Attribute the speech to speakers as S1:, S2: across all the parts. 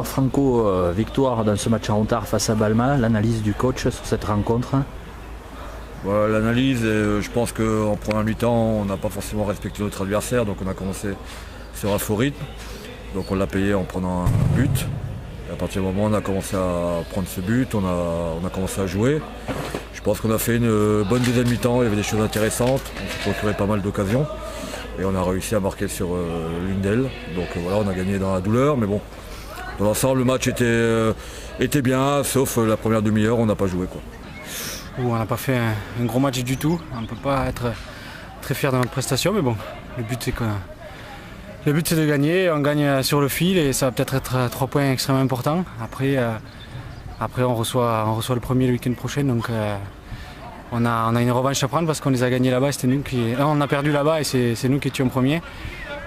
S1: Alors Franco, victoire dans ce match en retard face à Balma, l'analyse du coach sur cette rencontre?
S2: L'analyse, je pense qu'en première mi-temps, on n'a pas forcément respecté notre adversaire, donc on a commencé sur un faux rythme. Donc on l'a payé en prenant un but. Et à partir du moment où on a commencé à prendre ce but, on a commencé à jouer. Je pense qu'on a fait une bonne deuxième mi-temps, il y avait des choses intéressantes, on s'est procuré pas mal d'occasions. Et on a réussi à marquer sur l'une d'elles. Donc voilà, on a gagné dans la douleur, mais bon, dans l'ensemble, le match était bien, sauf la première demi-heure, on n'a pas joué, quoi.
S3: On n'a pas fait un gros match du tout. On ne peut pas être très fier de notre prestation, mais bon, le but c'est de gagner. On gagne sur le fil et ça va peut-être être 3 points extrêmement importants. Après on reçoit le premier le week-end prochain, donc on a une revanche à prendre parce qu'on les a gagnés là-bas. On a perdu là-bas et c'est nous qui étions premiers.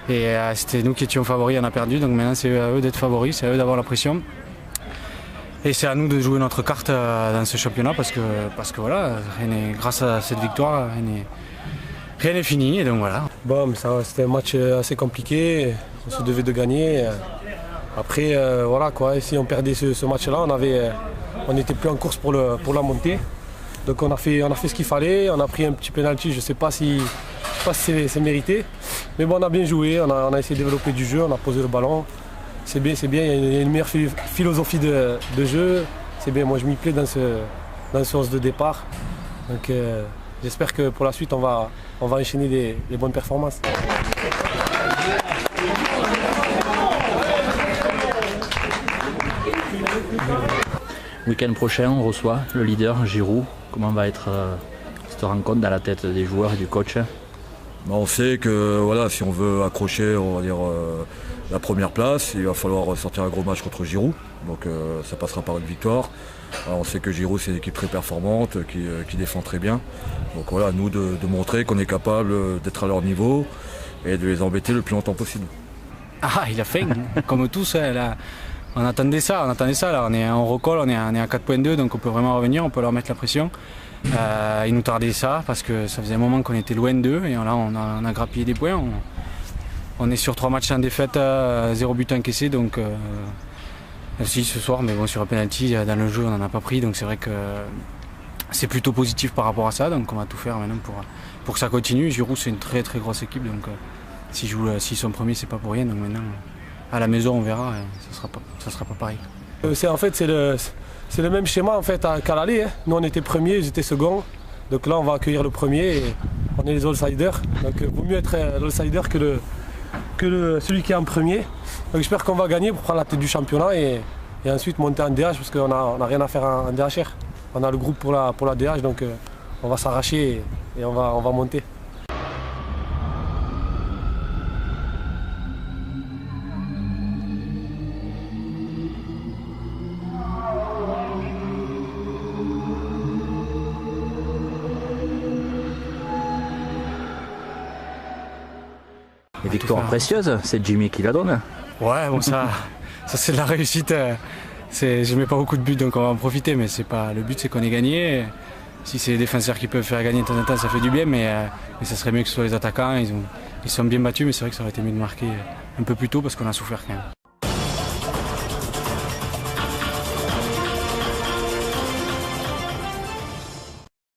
S3: Et c'était nous qui étions favoris, on a perdu. Donc maintenant c'est à eux d'être favoris, c'est à eux d'avoir la pression. Et c'est à nous de jouer notre carte dans ce championnat parce que voilà, grâce à cette victoire, rien n'est fini. Et donc voilà.
S4: Bon, c'était un match assez compliqué, on se devait de gagner. Après, voilà quoi, si on perdait ce match-là, on n'était plus en course pour la montée. Donc on a fait ce qu'il fallait, on a pris un petit penalty, je ne sais pas si c'est mérité. Mais bon, on a bien joué, on a essayé de développer du jeu, on a posé le ballon. C'est bien, il y a une meilleure philosophie de jeu. C'est bien, moi je m'y plais dans ce 11 de départ. Donc j'espère que pour la suite on va enchaîner les bonnes performances.
S1: Week-end prochain, on reçoit le leader Giroud. Comment va être cette rencontre dans la tête des joueurs et du coach?
S2: On sait que voilà, si on veut accrocher, on va dire, la première place, il va falloir sortir un gros match contre Giroud. Donc ça passera par une victoire. Alors, on sait que Giroud c'est une équipe très performante, qui défend très bien. Donc voilà, à nous de montrer qu'on est capable d'être à leur niveau et de les embêter le plus longtemps possible.
S3: Ah, il a faim, comme tous. Là, on attendait ça. Là, on recolle, on est à 4.2, donc on peut vraiment revenir, on peut leur mettre la pression. Il nous tardait ça parce que ça faisait un moment qu'on était loin d'eux et là on a grappillé des points. On est sur 3 matchs en défaite, 0 but encaissé, donc si ce soir, mais bon, sur un penalty dans le jeu on n'en a pas pris, donc c'est vrai que c'est plutôt positif par rapport à ça, donc on va tout faire maintenant pour que ça continue. Giroud c'est une très très grosse équipe, donc s'ils sont premiers c'est pas pour rien, donc maintenant à la maison on verra, ça sera pas pareil.
S4: C'est le même schéma en fait qu'à l'aller. Nous on était premiers, ils étaient seconds. Donc là on va accueillir le premier et on est les outsiders. Donc il vaut mieux être l'outsider que celui qui est en premier. Donc j'espère qu'on va gagner pour prendre la tête du championnat et ensuite monter en DH parce qu'on n'a rien à faire en DHR. On a le groupe pour la DH, donc on va s'arracher et on va monter.
S1: Les victoires précieuses, c'est Jimmy qui la donne.
S3: Ouais, bon ça c'est de la réussite. Je mets pas beaucoup de buts donc on va en profiter, mais le but c'est qu'on ait gagné. Si c'est les défenseurs qui peuvent faire gagner de temps en temps, ça fait du bien, mais ça serait mieux que ce soit les attaquants. Ils sont bien battus, mais c'est vrai que ça aurait été mieux de marquer un peu plus tôt parce qu'on a souffert quand même.